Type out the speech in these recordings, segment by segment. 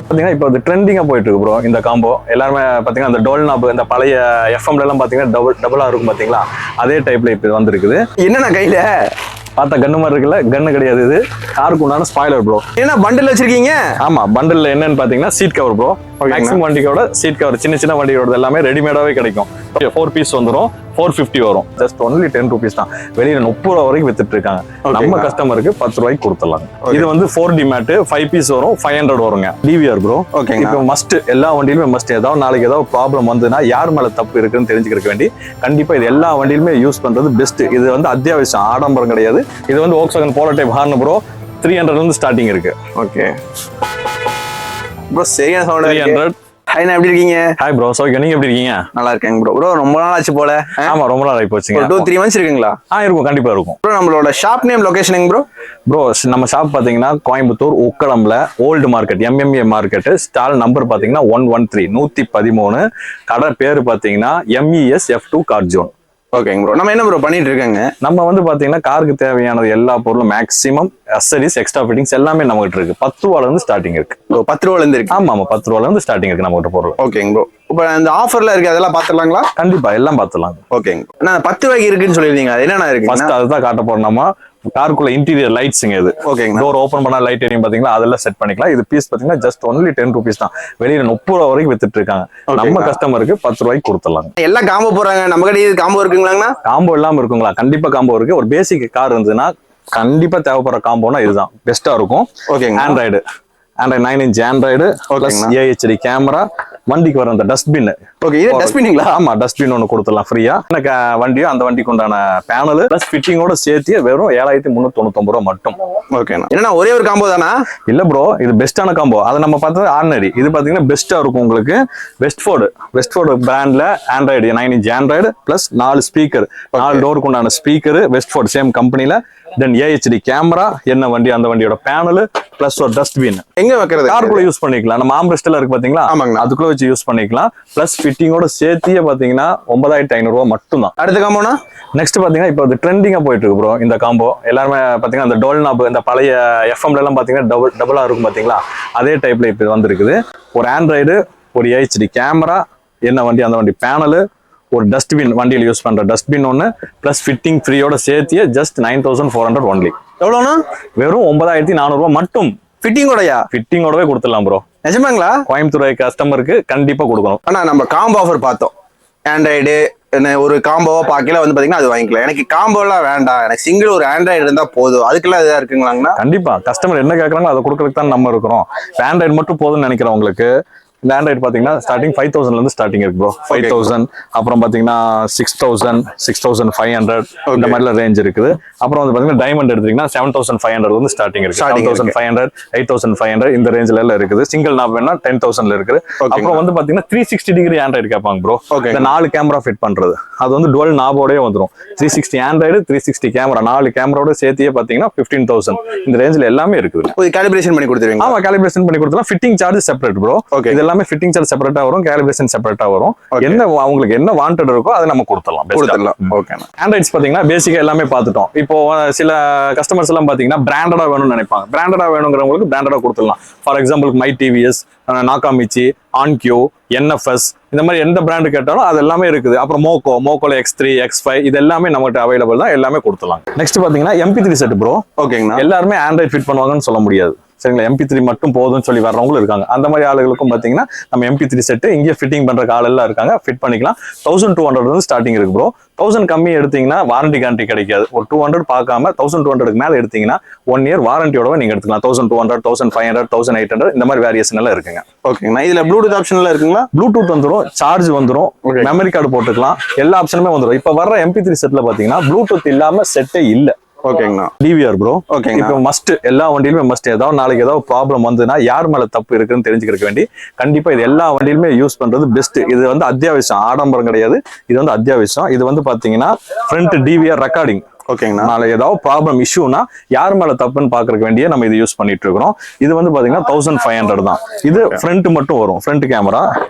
பாத்தீங்கன்னா இப்போ அது ட்ரெண்டிங்கா போயிட்டு இருக்கு ப்ரோ இந்த காம்போ. எல்லாருமே பாத்தீங்கன்னா அந்த டோல் நாப் இந்த பழைய எஃப்எம்ல எல்லாம் பாத்தீங்கன்னா டபுளா இருக்கும் பாத்தீங்களா, அதே டைப்ல இப்போ வந்திருக்குது. என்னண்ணா கையில பார்த்தா கன்னு மாதிரி இருக்குல்ல, கன்னு கிடையாது, இது காருக்கு உண்டான ஸ்பாய்லர் ப்ரோ. என்ன பண்டில் வச்சிருக்கீங்க? ஆமா, பண்டில் என்னன்னு பாத்தீங்கன்னா சீட் கவர் ப்ரோ. மேக்ஸிமம் வண்டியோட சீட் கவர் சின்ன வண்டியோட எல்லாமே ரெடிமேடாவே கிடைக்கும். 4 பீஸ் வந்துடும், 450 வரும். ஜஸ்ட் ஒன்லி 10 rupees தான். வெளியில 30 ரூபா வரைக்கும் வித்துட்டு இருக்காங்க. நம்ம கஸ்டமருக்கு 10 ரூபாய்க்கு கொடுத்துடலாம். இது வந்து 4D மேட் 5 பீஸ் வரும், 500 வருங்க. TVR bro. ஓகே, இப்போ மஸ்ட் எல்லா வண்டியிலுமே மஸ்ட். ஏதாவது நாளைக்கு ஏதாவது ப்ராப்ளம் வந்துன்னா யார் மேல தப்பு இருக்குன்னு தெரிஞ்சுக்க வேண்டி கண்டிப்பா இது எல்லா வண்டியிலுமே யூஸ் பண்றது பெஸ்ட். இது வந்து அத்தியாவசியம், ஆடம்பரம் கிடையாது. இது வந்து Volkswagen Polo Type horn bro. 300 இருந்து ஸ்டார்டிங் இருக்கு. ஓகே ப்ரோ, சரியான சவுண்ட். 300. ஹாய்ண்ணா, எப்படி இருக்கீங்க? ஹாய் ப்ரோ, சோகே, நீங்க எப்படி இருக்கீங்க? நல்லா இருக்கேங்க ப்ரோ. ப்ரோ ரொம்ப நாள் ஆச்சு போல. ஆமா, ரொம்ப நாள் ஆகி போச்சுங்க. 2-3 months இருக்குங்களா? இருக்கும், கண்டிப்பா இருக்கும். ப்ரோ நம்மளோட ஷாப் நேம் லொகேஷனுங்க ப்ரோ? ப்ரோ நம்ம ஷாப் பாத்தீங்கன்னா கோயம்புத்தூர் உக்கடம்ல old market MMA market. Stall number பாத்தீங்கன்னா 113 113. கடை பேரு பாத்தீங்கன்னா MES F2 கார் ஜோன். ஓகேங்க ப்ரோ. நம்ம என்ன ப்ரோ பண்ணிட்டு இருக்காங்க? நம்ம வந்து பாத்தீங்கன்னா காருக்கு தேவையானது எல்லா பொருளும் மேக்ஸிமம் அக்சரிஸ் எக்ஸ்ட்ரா ஃபிட்டிங்ஸ் எல்லாமே நம்ம கிட்ட இருக்கு. 10 ரூபால இருந்து ஸ்டார்டிங் இருக்கு. 10 ரூபால இருந்து இருக்கு? ஆமா, 10 ரூபால இருந்து ஸ்டார்டிங் இருக்கு நம்ம கிட்ட பொருள். ஓகேங்க ப்ரோ. இப்போ அந்த ஆஃபர்ல இருக்கு, அதெல்லாம் பாத்துடலாங்களா? கண்டிப்பா எல்லாம் பாத்துடலாம். ஓகேங்க. நான் 10 ரூபாய்க்கு இருக்குன்னு சொல்லிருந்தீங்க, அது என்னன்னா இருக்கு? ஃபர்ஸ்ட் அதுதான் காட்ட போறோம். நம்ம காருக்குள்ள இன்டீரியர் லைட்ஸ்ங்க இது. ஓகேங்க. டோர் ஓபன் பண்ணா லைட் எரியும் பாத்தீங்களா, அதெல்லாம் செட் பண்ணிக்கலாம். இது பீஸ் பாத்தீங்கன்னா ஜஸ்ட் ஒன்லி 10 rupees தான். வெளியில 30 ரூபா வரைக்கும் வித்துட்டு இருக்காங்க. நம்ம கஸ்டமருக்கு 10 ரூபாய்க்கு கொடுத்துடலாம். எல்லாம் காம்போ போறாங்க, நம்ம கடை காம்போ இருக்குங்களாங்கண்ணா? காம்போ இல்லாம இருக்குங்களா? கண்டிப்பா காம்போ இருக்கு. ஒரு பேசிக் கார் இருந்ததுன்னா கண்டிப்பா தேவைப்படுற காம்போனா இதுதான் பெஸ்டா இருக்கும். ஓகேங்க. Android 9 inch Android plus AHD camera. வண்டிக்கு வர அந்த டஸ்ட்பின். ஓகே, இது டஸ்ட்பின்ங்களா? ஆமா, டஸ்ட்பின் ஒன்று கொடுத்துடலாம் ஃப்ரீயா. எனக்கு வண்டியும் அந்த வண்டிக்கு உண்டான பேனல் பிளஸ் ஃபிட்டிங்கோட சேர்த்து வெறும் 7399 ரூபா மட்டும். ஓகேண்ணா. என்னன்னா ஒரே ஒரு காம்போ தானா? இல்ல ப்ரோ, இது பெஸ்டான காம்போ. அதை நம்ம பார்த்தது ஆர்டினரி. இது பாத்தீங்கன்னா பெஸ்டா இருக்கும் உங்களுக்கு. வெஸ்ட்ஃபோர்டு பிராண்ட்ல Android 9 inch Android plus 4 speaker, 4 டோருக்கு உண்டான ஸ்பீக்கர் வெஸ்ட்ஃபோர்டு சேம் கம்பெனில. தென் AHD கேமரா, என்ன வண்டி அந்த வண்டியோட பேனல் பிளஸ் ஒரு டஸ்ட்பின். எங்க வைக்கிறது? காருக்குள்ள யூஸ் பண்ணிக்கலாம். நம்ம ஆம்ரெஸ்ட்ல இருக்கு பாத்தீங்களா, அதுக்குள்ள வச்சு யூஸ் பண்ணிக்கலாம். பிளஸ் ஃபிட்டிங்கோட சேர்த்தியே பாத்தீங்கன்னா 9500 ரூபா மட்டும் தான். அடுத்த காம்போனா நெக்ஸ்ட் பாத்தீங்கன்னா இப்போ அது ட்ரெண்டிங்கா போயிட்டு இருக்கு ப்ரோ இந்த காம்போ. எல்லாருமே பாத்தீங்கன்னா அந்த டோல் நாப் இந்த பழைய எஃப்எம்ல எல்லாம் பாத்தீங்கன்னா டபுளா இருக்கும் பாத்தீங்களா, அதே டைப்ல இப்போ வந்திருக்குது. ஒரு ஆண்ட்ராய்டு, ஒரு AHD கேமரா, என்ன வண்டி அந்த வண்டி பேனல், ஒரு டஸ்ட்பின், வண்டியில் யூஸ் பண்ற டஸ்ட்பின் ஒன்று பிளஸ் ஃபிட்டிங் ஃப்ரீயோட சேர்த்தியே ஜஸ்ட் 9400 ஒன்லி. எவ்வளோண்ணா? வெறும் 9400 ரூபா மட்டும். ஃபிட்டிங்கோடயா? ஃபிட்டிங்கோடவே கொடுத்துடலாம் ப்ரோ. நிஜமாங்களா? கோயம்புத்தூர் கஸ்டமருக்கு கண்டிப்பா கொடுக்கணும். ஆனா நம்ம காம்போ ஆஃபர் பார்த்தோம். ஆண்ட்ராய்டு ஒரு காம்போவா பார்க்கல வந்து பாத்தீங்கன்னா அது வாங்கிக்கலாம். எனக்கு காம்போ எல்லாம் வேண்டாம், எனக்கு சிங்கிள் ஒரு ஆண்ட்ராய்டு இருந்தா போதும், அதுக்கெல்லாம் இதா இருக்குங்களாங்கண்ணா? கண்டிப்பா கஸ்டமர் என்ன கேட்கறாங்களோ அதை கொடுக்கறதுக்கு தான் நம்ம இருக்கிறோம். ஆண்ட்ராய்டு மட்டும் போதும்னு நினைக்கிறவங்களுக்கு இந்த ஆண்ட்ராய்டு பாத்தீங்கன்னா ஸ்டார்டிங் 5000 இருந்து ஸ்டார்டிங் இருக்கு ப்ரோ. 5000 அப்புறம் பாத்தீங்கன்னா 6000 6500 இந்த மாதிரி ரேஞ்ச் இருக்குது. அப்புறம் வந்து பாத்தீங்கன்னா டைமண்ட் எடுத்தீங்கன்னா 7500 வந்து ஸ்டார்டிங் இருக்கு. 7500 8500 இந்த ரேஞ்ச்ல எல்லாம் இருக்குது. சிங்கிள் நாப் வேணா 10000ல இருக்குது. அப்புறம் வந்து பாத்தீங்கன்னா 360 டிகிரி ஆண்ட்ராய்டு கேட்பாங்க ப்ரோ. இந்த 4 கேமரா ஃபிட் பண்றது அது வந்து டுவல் நாபோடயே வந்துடும். 360 ஆண்ட்ராய்டு 360 கேமரா 4 கேமராவோட சேர்த்தியே பாத்தீங்கன்னா 15000 இந்த ரேஞ்சில் எல்லாமே இருக்குது. காலிபிரேஷன் பண்ணி கொடுத்துருவீங்க? ஆமா, காலிபிரேஷன் பண்ணி கொடுத்துலாம். Fitting charge separate bro. இதெல்லாம் ஃபிட்டிங் சார்ஜ் செப்பரேட்டா வரும், காலிபிரேஷன் செப்பரேட்டா வரும். என்ன அவங்களுக்கு என்ன வாண்டட் இருக்கோ அதை நம்ம கொடுத்துடலாம். ஓகே. ஆண்ட்ராய்ட்ஸ் பாத்தீங்கன்னா பேசிக்கா எல்லாமே பார்த்துட்டோம். இப்போ சில கஸ்டமர்ஸ் எல்லாம் பாத்தீங்கன்னா பிராண்டடா வேணும்னு நினைப்பாங்க. பிராண்டடா வேணுங்கிறவங்களுக்கு பிராண்டடா கொடுத்துடலாம். For example my TVS, Nakamichi, ஆன்கியூ, NFS இந்த மாதிரி எந்த பிராண்ட் கேட்டாலும் அது எல்லாமே இருக்குது. அப்புறம் மோக்கோல X3 X5 இது எல்லாமே நம்மகிட்ட அவைலபிள் தான், எல்லாமே கொடுத்துடலாம். நெக்ஸ்ட் பாத்தீங்கன்னா MP3 செட் ப்ரோ. ஓகேங்கண்ணா. எல்லாருமே ஆண்ட்ராய்ட் ஃபிட் பண்ணுவாங்கன்னு சொல்ல முடியாது, சரிங்களா? MP3 மட்டும் போதும்னு சொல்லி வர்றவங்களும் இருக்காங்க. அந்த மாதிரி ஆளுகளுக்கும் பாத்தீங்கன்னா நம்ம MP3 செட்டு இங்கே ஃபிட்டிங் பண்ற ஆள் எல்லாம் இருக்காங்க, ஃபிட் பண்ணிக்கலாம். 1200 இருந்து ஸ்டார்டிங் இருக்கு ப்ரோ. 1000 கம்மி எடுத்தீங்கன்னா வாரண்டி கேரண்டி கிடைக்காது. ஒரு 200 பார்க்காம 1200க்கு மேல எடுத்தீங்கன்னா 1 year வாரண்டியோட நீங்க எடுத்துக்கலாம். 1200 1500 1800 இந்த மாதிரி வேரியேஷன் எல்லாம் இருக்குங்க. ஓகேங்கண்ணா. இதுல ப்ளூடூத் ஆப்ஷன் எல்லாம் இருக்குங்களா? ப்ளூடூத் வந்துடும், சார்ஜ் வந்துடும், மெமரி கார்டு போட்டுக்கலாம், எல்லா ஆப்ஷனுமே வந்துடும். இப்ப வர்ற MP3 செட்ல பாத்தீங்கன்னா ப்ளூடூத் இல்லாம செட்டே இல்ல. ஓகேங்கண்ணா. TVR bro. ஓகே, இப்போ மஸ்ட் எல்லா வண்டியிலுமே மஸ்ட். ஏதாவது நாளைக்கு ஏதாவது ப்ராப்ளம் வந்துன்னா யார் மேல தப்பு இருக்குன்னு தெரிஞ்சுக்க வேண்டி கண்டிப்பா இது எல்லா வண்டியிலுமே யூஸ் பண்றது பெஸ்ட். இது வந்து அத்தியாவசியம், ஆடம்பரம் கிடையாது. இது வந்து அத்தியாவசியம். இது வந்து பாத்தீங்கன்னா ஃப்ரண்ட் டிவிஆர் ரெக்கார்டிங். ஓகேங்களா? நாளை ஏதாவது ப்ராப்ளம் இஷ்யூனா யார் மேல தப்புன்னு பாக்குறதுக்கு வேண்டிய நம்ம இது யூஸ் பண்ணிட்டு இருக்கிறோம். இது வந்து பாத்தீங்கன்னா 1500 தான். இது ஃப்ரண்ட் மட்டும் வரும், ஃப்ரண்ட் கேமரா.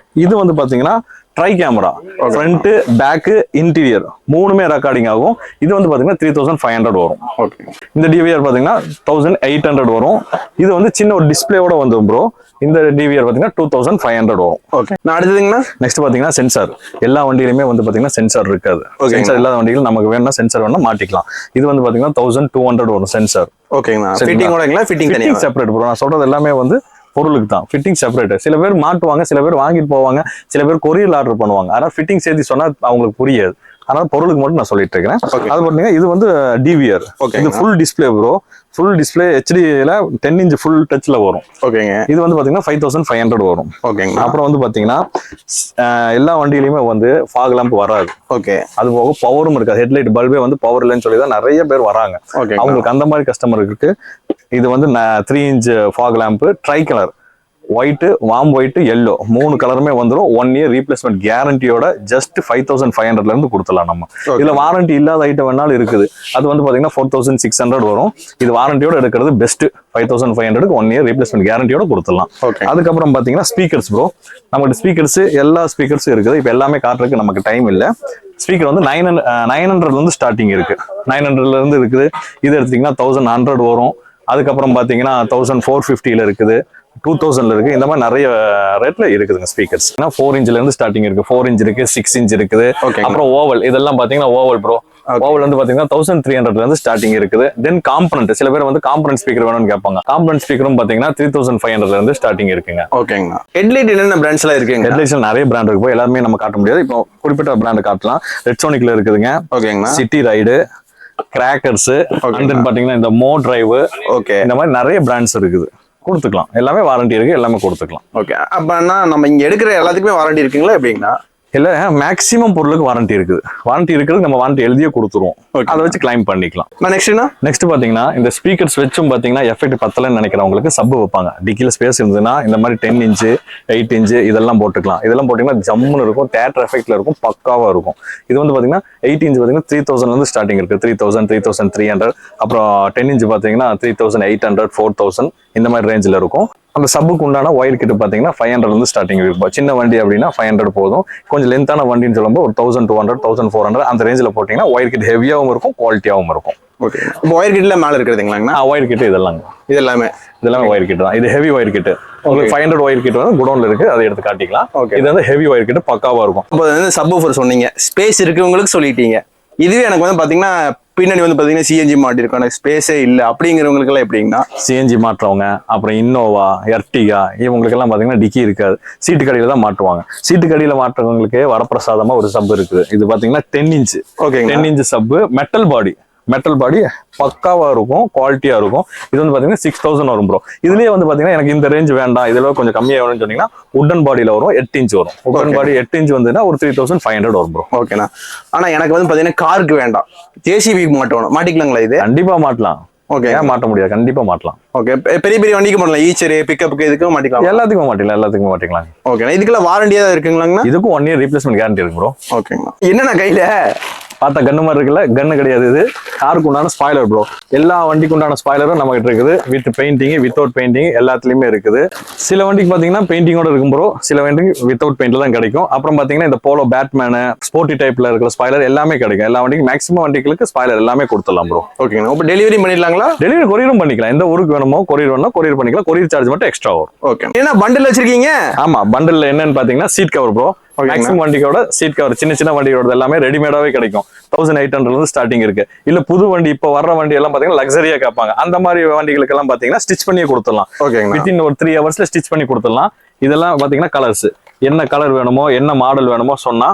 இது வந்து பாத்தீங்கன்னா tri camera, front back interior மூணுமே ரெக்கார்டிங் ஆகும். இது வந்து பாத்தீங்கன்னா 3500 வரும். ஓகே. இந்த டிவிஆர் பாத்தீங்கன்னா 1800 வரும். இது வந்து சின்ன ஒரு டிஸ்பிளேயோட வந்துடும் ப்ரோ. இந்த டிவிஆர் பாத்தீங்கன்னா 2500 வரும். ஓகே. நான் அடுத்ததுங்கண்ணா நெக்ஸ்ட் பாத்தீங்கன்னா சென்சார். எல்லா வண்டியிலுமே வந்து பாத்தீங்கன்னா சென்சார் இருக்காது. சென்சார் இல்லாத வண்டிகள் நமக்கு வேணும்னா சென்சார் வேணா மாட்டிக்கலாம். இது வந்து பாத்தீங்கன்னா 1200 வரும் சென்சார். ஓகேங்கண்ணா. ஃபிட்டிங்கோடங்களா? Fitting separate bro. நான் சொல்றது எல்லாமே வந்து பொருளுக்கு தான். Fitting separate. சில பேர் மாட்டுவாங்க, சில பேர் வாங்கிட்டு போவாங்க, சில பேர் கொரியர் ஆர்டர் பண்ணுவாங்க. ஆனா ஃபிட்டிங் சேர்த்து சொன்னா அவங்களுக்கு புரியாது. அதனால பொருளுக்கு மட்டும் நான் சொல்லிட்டு இருக்கேன். அது பாத்தீங்கன்னா இது வந்து டிவிஆர். இது full display bro. Full display ஹெச்டில 10 இன்ச் ஃபுல் டச்ல வரும். ஓகேங்க. இது வந்து பாத்தீங்கன்னா 5500 வரும். ஓகேங்க. அப்புறம் வந்து பாத்தீங்கன்னா எல்லா வண்டியிலுமே வந்து ஃபாக் லேம்ப் வராது. ஓகே. அது போக பவரும் இருக்காது. ஹெட்லைட் பல்பே வந்து பவர் இல்லைன்னு சொல்லி தான் நிறைய பேர் வராங்க. அவங்களுக்கு அந்த மாதிரி கஸ்டமர் இருக்கு. இது வந்து 3 inch fog lamp, tri colour, white, warm white, yellow 3 கலருமே வந்துடும். 1 இயர் ரீப்ளேஸ்மெண்ட் கேரண்டியோட ஜஸ்ட் 5500 இருந்து கொடுத்துடலாம் நம்ம. இதுல வாரண்டி இல்லாத ஐட்டம் வேணாலும் இருக்குது. அது வந்து பாத்தீங்கன்னா 4600 வரும். இது வாரண்டியோட எடுக்கிறது பெஸ்ட். 5500 1 இயர் ரீப்ளேஸ்மெண்ட் கேரண்டியோட கொடுத்துடலாம். அதுக்கப்புறம் பாத்தீங்கன்னா ஸ்பீக்கர்ஸ் ப்ரோ. நமக்கு ஸ்பீக்கர்ஸ் எல்லா ஸ்பீக்கர்ஸும் இருக்குது. இப்ப எல்லாமே காட்டுறதுக்கு நமக்கு டைம் இல்ல. ஸ்பீக்கர் வந்து 900 இருந்து ஸ்டார்டிங் இருக்கு. 900 இருந்து இருக்குது. இது எடுத்தீங்கன்னா 1100 வரும். அதுக்கப்புறம் பாத்தீங்கன்னா 1450 இருக்குது, 2000 இருக்கு. இந்த மாதிரி நிறைய ரேட்ல இருக்குதுங்க ஸ்பீக்கர்ஸ். 4 இன்ச்ல இருந்து ஸ்டார்டிங் இருக்கு. 4 இன்ச் இருக்கு, 6 இன்ச் இருக்குது. அப்புறம் ஓவல், இதெல்லாம் பாத்தீங்கன்னா ஓவல் ப்ரோ. ஓவல் வந்து பாத்தீங்கன்னா 1300 இருந்து ஸ்டார்டிங் இருக்குது. தென் காம்பனன்ட், சில பேர் வந்து காம்பனன்ட் ஸ்பீக்கர் வேணும்னு கேட்பாங்க. காம்பனன்ட் ஸ்பீக்கரும் பாத்தீங்கன்னா 3500 இருந்து ஸ்டார்டிங் இருக்குங்க. ஓகேங்க. ஹெட்லைட் என்னென்ன பிராண்ட்ஸ் எல்லாம் இருக்குங்க? ஹெட்லைட்ஸ்ல நிறைய பிராண்ட் இருக்கு. எல்லாமே நம்ம காட்ட முடியாது. இப்போ குறிப்பிட்ட பிராண்ட் காட்டலாம். ரெட்சோனிக்ல இருக்குதுங்க. ஓகேங்க. City ride, crackers, and then பாத்தீங்கன்னா இந்த மோ டிரைவ். ஓகே. இந்த மாதிரி நிறைய பிராண்ட்ஸ் இருக்குது. கொடுத்துக்கலாம். எல்லாமே வாரண்டி இருக்கு. எல்லாமே கொடுத்துக்கலாம். ஓகே. அப்பனா நம்ம இங்க எடுக்கிற எல்லாத்துக்குமே வாரண்டி இருக்குங்களா எப்படின்னா? இல்ல, மேக்ஸிமம் பொருளுக்கு வாரண்டி இருக்குது. வாரண்டி இருக்கிறது நம்ம வாரண்டி எழுதியே கொடுத்துருவோம். அதை வச்சு கிளைம் பண்ணிக்கலாம். நெக்ஸ்ட் பாத்தீங்கன்னா இந்த ஸ்பீக்கர்ஸ் வச்சும் பாத்தீங்கன்னா எஃபெக்ட் பத்தலன்னு நினைக்கிறவங்களுக்கு சப் வைப்பாங்க. டிக்கில ஸ்பேஸ் இருந்ததுன்னா இந்த மாதிரி 10 இன்ச்சு 8 இன்ச்சு இதெல்லாம் போட்டுக்கலாம். இதெல்லாம் போட்டீங்கன்னா ஜம்முன்னு இருக்கும். தேட்டர் எஃபெக்ட்ல இருக்கும். பக்காவா இருக்கும். இது வந்து பாத்தீங்கன்னா 8 இன்ச் பாத்தீங்கன்னா 3000 இருந்து ஸ்டார்டிங் இருக்கு. 3000, 3300. அப்புறம் 10 இன்ச் பாத்தீங்கன்னா 3800, 4000 இந்த மாதிரி ரேஞ்சில் இருக்கும். அந்த சப்புக்கு உண்டான ஒயர் கிட்ட பாத்தீங்கன்னா 500 இருந்து ஸ்டார்டிங் இருக்கும். சின்ன வண்டி அப்படின்னா 500 போதும். கொஞ்சம் லென்த்தான வண்டின்னு சொல்லும்போது ஒரு 1200, 1400 அந்த ரேஞ்சில் போட்டீங்கன்னா ஒயர் கிட் ஹெவியாகவும் இருக்கும், குவாலிட்டியாகவும் இருக்கும். ஓகே. ஒயர் கிட்ல மேல இருக்கிறதுங்களா? ஒயர் கிட் இதெல்லாம் இதெல்லாமே ஒயர் கிட் தான். இது ஹெவி ஒயர் கிட். உங்களுக்கு 500 ஒயர் கிட் வந்து குடோன்ல இருக்கு. அதை எடுத்து காட்டிக்கலாம். இது வந்து ஹெவி ஒயர் கிட் பக்காவா இருக்கும். இப்போ வந்து சப்வூஃபர் சொன்னீங்க, ஸ்பேஸ் இருக்குவங்களுக்கு சொல்லிட்டீங்க. இதுவே எனக்கு வந்து பாத்தீங்கன்னா பின்னாடி வந்து பாத்தீங்கன்னா சிஎன்ஜி மாட்டிருக்கும், எனக்கு ஸ்பேஸே இல்லை அப்படிங்கிறவங்களுக்கு எல்லாம் எப்படின்னா, சிஎன்ஜி மாட்டுறவங்க, அப்புறம் இன்னோவா, எர்டிகா இவங்களுக்கு எல்லாம் பாத்தீங்கன்னா டிக்கி இருக்காது. சீட்டு கடியில தான் மாட்டுவாங்க. சீட்டு கடியில மாட்டுறவங்களுக்கு வரப்பிரசாதமா ஒரு சப் இருக்குது. இது பாத்தீங்கன்னா 10 inch. Okay. 10 inch sub, metal body பக்காவா இருக்கும், குவாலிட்டியா இருக்கும். இது வந்து பாத்தீங்கன்னா 6000 வரும் ப்ரோ. இதுலயே வந்து பாத்தீங்கன்னா எனக்கு இந்த ரேஞ்ச் வேண்டாம், இதுல கொஞ்சம் கம்மியா வேணும்னு சொன்னீங்கன்னா உடன் பாடியில வரும். 8 இன்ச் வரும். உடன் பாடி 8 இன்ச் வந்துன்னா ஒரு 3500 வரும் ப்ரோ. ஓகேண்ணா. ஆனா எனக்கு வந்து பாத்தீங்கன்னா காருக்கு வேண்டாம், ஜேசிபி மாட்டணும். மாட்டிக்கலாங்களா? இது கண்டிப்பா மாட்டலாம். ஓகே. மாட்ட முடியாது, கண்டிப்பா மாட்டலாம். ஓகே. பெரிய பெரிய வண்டிக்கு மாட்டலாம். ஈச்சர், பிக்கப்புக்கு இதுக்கும் மாட்டிக்கலாம். எல்லாத்துக்கும் மாட்டிக்கலாம். ஓகே. இதுக்கெல்லாம் வாரண்டியா இருக்குங்களாங்கண்ணா? இதுக்கும் 1 இயர் ரீப்ளேஸ்மெண்ட் கேரண்டி இருக்கு ப்ரோ. ஓகேங்கண்ணா. என்னண்ணா கையில பார்த்தா கன்னு மாதிரி இருக்குல்ல? கன்னு கிடையாது. இது காருக்கு உண்டான ஸ்பாய்லர் ப்ரோ. எல்லா வண்டிக்கு உண்டான ஸ்பாய்லரும் நம்ம கிட்ட இருக்குது. வித் பெயிண்டிங், வித்தவுட் பெயிண்டிங் எல்லாத்துலயுமே இருக்குது. சில வண்டிக்கு பாத்தீங்கன்னா பெயிண்டிங்கோட இருக்கும் ப்ரோ. சில வண்டிக்கு வித்தவுட் பெயிண்ட்ல தான் கிடைக்கும். அப்புறம் பாத்தீங்கன்னா இந்த போலோ, பேட்மேன், ஸ்போர்ட்டி டைப்ல இருக்கிற ஸ்பாய்லர் எல்லாமே கிடைக்கும். எல்லா வண்டிக்கு மேக்ஸிமம் வண்டிகளுக்கு ஸ்பாய்லர் எல்லாமே கொடுத்துடலாம் ப்ரோ. ஓகேங்க. இப்போ டெலிவரி பண்ணிடலாங்களா? டெலிவரி கொரியரும் பண்ணிக்கலாம். எந்த ஊருக்கு வேணுமோ கொரியர் வேணுமோ கொரியர் பண்ணிக்கலாம். கொரியர் சார்ஜ் மட்டும் எக்ஸ்ட்ரா வரும். ஓகே. என்ன பண்டில் வச்சிருக்கீங்க? ஆமா, பண்டில் என்னன்னு பாத்தீங்கன்னா சீட் கவர் ப்ரோ. மேக்ஸிமம் வண்டியோட சீட் கவர் சின்ன வண்டியோட எல்லாமே ரெடிமேடாவே கிடைக்கும். 1800 இருந்து ஸ்டார்டிங் இருக்கு. இல்ல புது வண்டி இப்ப வர்ற வண்டி எல்லாம் பாத்தீங்கன்னா லக்ஸரியா கேட்பாங்க. அந்த மாதிரி வண்டிகளுக்கு எல்லாம் பாத்தீங்கன்னா ஸ்டிச் பண்ணியே கொடுத்துடலாம். வித்தின் ஒரு 3 ஹவர்ஸ்ல ஸ்டிச் பண்ணி கொடுத்துடலாம். இதெல்லாம் பாத்தீங்கன்னா கலர்ஸ், என்ன கலர் வேணுமோ என்ன மாடல் வேணுமோ சொன்னா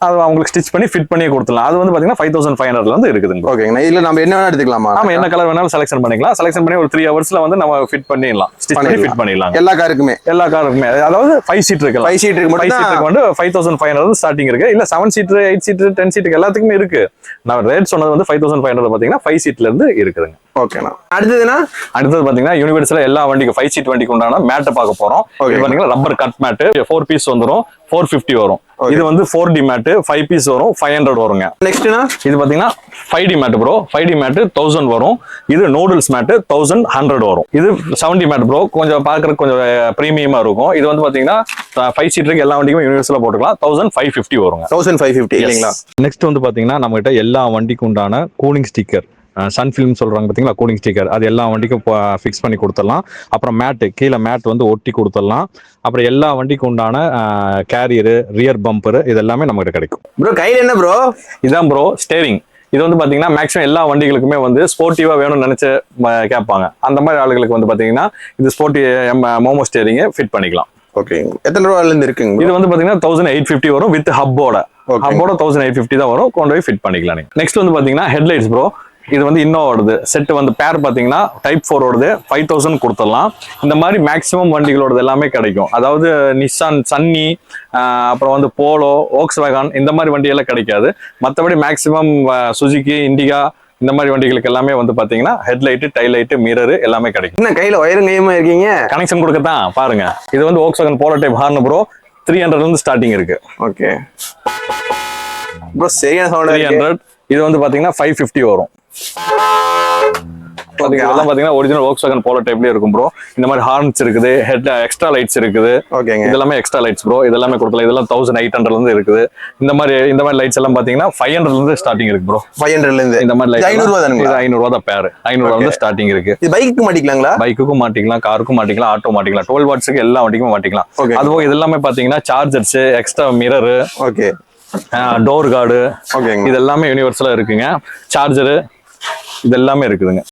அது அவங்களுக்கு ஸ்டிச் பண்ணி ஃபிட் பண்ணி கொடுத்துலாம். அது வந்து பாத்தீங்கன்னா 5500 வந்து இருக்குதுங்க. ஓகேங்க. இதுல நம்ம என்ன வேணா எடுத்துக்கலாமா? நாம என்ன கலர் வேணாலும் செலக்ஷன் பண்ணிக்கலாம். செலக்ஷன் பண்ணி ஒரு 3 ஹவர்ஸ்ல வந்து நம்ம ஃபிட் பண்ணிடலாம். ஸ்டிச் பண்ணி ஃபிட் பண்ணிடலாம். எல்லா காருக்குமே அதாவது 5 சீட் இருக்கு. 5 சீட்டுக்கு மட்டும் 5 சீட்டுக்கு வந்து 5500 ஸ்டார்டிங் இருக்கு. இல்ல 7 சீட், 8 சீட், 10 சீட்டுக்கு எல்லாத்துக்குமே இருக்கு. நான் ரேட் சொன்னது வந்து 5500 பாத்தீங்கன்னா 5 சீட்ல இருந்து இருக்குதுங்க. ஓகேண்ணா. அடுத்தது பாத்தீங்கன்னா யூனிவர்ஸ்ல எல்லா வண்டிக்கும் 5 சீட் வண்டிக்கு உண்டான மேட்டை பார்க்க போறோம். இது பாத்தீங்கன்னா ரப்பர் கட் மேட் 4 பீஸ் வந்துரும். 450 வரும். இது வந்து 4D மேட் 5 பீஸ் வரும் 500 வருங்க. நெக்ஸ்ட்னா இது பாத்தீங்கன்னா 5D mat bro. 5D mat 1000 வரும். இது நூடுல்ஸ் மேட் 1100 வரும். இது 70 மேட் ப்ரோ. கொஞ்சம் பாக்குறதுக்கு கொஞ்சம் பிரீமியமா இருக்கும். இது வந்து பாத்தீங்கன்னா 5 சீட்டருக்கு எல்லா வண்டிக்கும் யூனிவர்சலா போட்டுக்கலாம். 1550 வருங்க. 1550 இல்லைங்களா? நெக்ஸ்ட் வந்து பாத்தீங்கன்னா நம்ம கிட்ட எல்லா வண்டிக்கும் உண்டான கூலிங் ஸ்டிக்கர், சன் ஃபிலிம் சொல்றாங்க பாத்தீங்களா, கூலிங் ஸ்டிக்கர், அது எல்லா வண்டிக்கும் ஃபிக்ஸ் பண்ணி கொடுத்துடலாம். அப்புறம் மேட்டு, கீழே மேட் வந்து ஒட்டி கொடுத்துடலாம். அப்புறம் எல்லா வண்டிக்கும் உண்டான கேரியரு, ரியர் பம்பர், இது எல்லாமே நம்ம கிட்ட கிடைக்கும். ப்ரோ கையில என்ன ப்ரோ? இதான் ப்ரோ ஸ்டேரிங். இது வந்து பாத்தீங்கன்னா மேக்ஸிமம் எல்லா வண்டிகளுக்குமே வந்து ஸ்போர்ட்டிவா வேணும்னு நினைச்சு கேட்பாங்க. அந்த மாதிரி ஆளுகளுக்கு வந்து பாத்தீங்கன்னா இது ஸ்போர்ட்டி மோமோ ஸ்டேரிங் ஃபிட் பண்ணிக்கலாம். ஓகே. எத்தனை ரூபாயில இருந்து இருக்குங்க? இது வந்து பாத்தீங்கன்னா 1850 வரும் வித் ஹப்போட. ஹப்போட 1850 தான் வரும். கொண்டு போய் ஃபிட் பண்ணிக்கலாம். நெக்ஸ்ட் வந்து பாத்தீங்கன்னா ஹெட்லைட்ஸ் ப்ரோ. இது வந்து இன்னோவோடது செட் வந்து பேர் பாத்தீங்கன்னா டைப் 4 ஓடது 5000 கொடுத்துடலாம். இந்த மாதிரி மேக்ஸிமம் வண்டிகளோடது எல்லாமே கிடைக்கும். அதாவது நிசான் சன்னி, அப்புறம் வந்து போலோ, வோக்ஸ்வேகன், இந்த மாதிரி வண்டி எல்லாம் கிடைக்காது. மற்றபடி மேக்ஸிமம் சுசுகி, இண்டிகா, இந்த மாதிரி வண்டிகளுக்கு எல்லாமே வந்து பாத்தீங்கன்னா ஹெட்லைட், டைலைட், மிரர் எல்லாமே கிடைக்கும். என்ன கையில ஒயரும் கையுமா இருக்கீங்க? கனெக்ஷன் கொடுக்கத்தான் பாருங்க. இது வந்து Volkswagen polo type horn bro. 300 இருந்து ஸ்டார்டிங் இருக்கு. ஓகே ப்ரோ, சரியான சவுண்ட். 300. இது வந்து பாத்தீங்கன்னா 550 வரும். இதெல்லாம் பாத்தீங்கன்னா ஒரிஜினல் வோக்ஸ்வேகன் போலோ டைப்லயே இருக்கும் ப்ரோ. இந்த மாதிரி ஹார்ன்ஸ் இருக்குது, ஹெட் எக்ஸ்ட்ரா லைட்ஸ் இருக்குது. ஓகேங்க. இதெல்லாமே எக்ஸ்ட்ரா லைட்ஸ் ப்ரோ. இதெல்லாமே கொடுக்கலாம். இதெல்லாம் 1800 இருந்து இருக்குது. இந்த மாதிரி லைட்ஸ் எல்லாம் பாத்தீங்கன்னா 500 இருந்து ஸ்டார்டிங் இருக்கு ப்ரோ. 500 இருந்து இந்த மாதிரி லைட் 500 ரூபாய் தானுங்களா? இது 500 ரூபாய் தான் பேர். 500 ரூபாய் வந்து ஸ்டார்டிங் இருக்கு. இது பைக்குக்கு மாட்டிக்கலாங்களா? பைக்குக்கும் மாட்டிக்கலாம், காருக்கும் மாட்டிக்கலாம், ஆட்டோ மாட்டிக்கலாம். 12 வாட்ஸ்க்கு எல்லா வண்டிக்கும் மாட்டிக்கலாம். அதுபோக இது எல்லாமே பாத்தீங்கன்னா chargers, extra mirror, okay, door card, ஓகேங்க, இது எல்லாமே யூனிவர்சலா இருக்குங்க. சார்ஜரு இது எல்லாமே இருக்குதுங்க.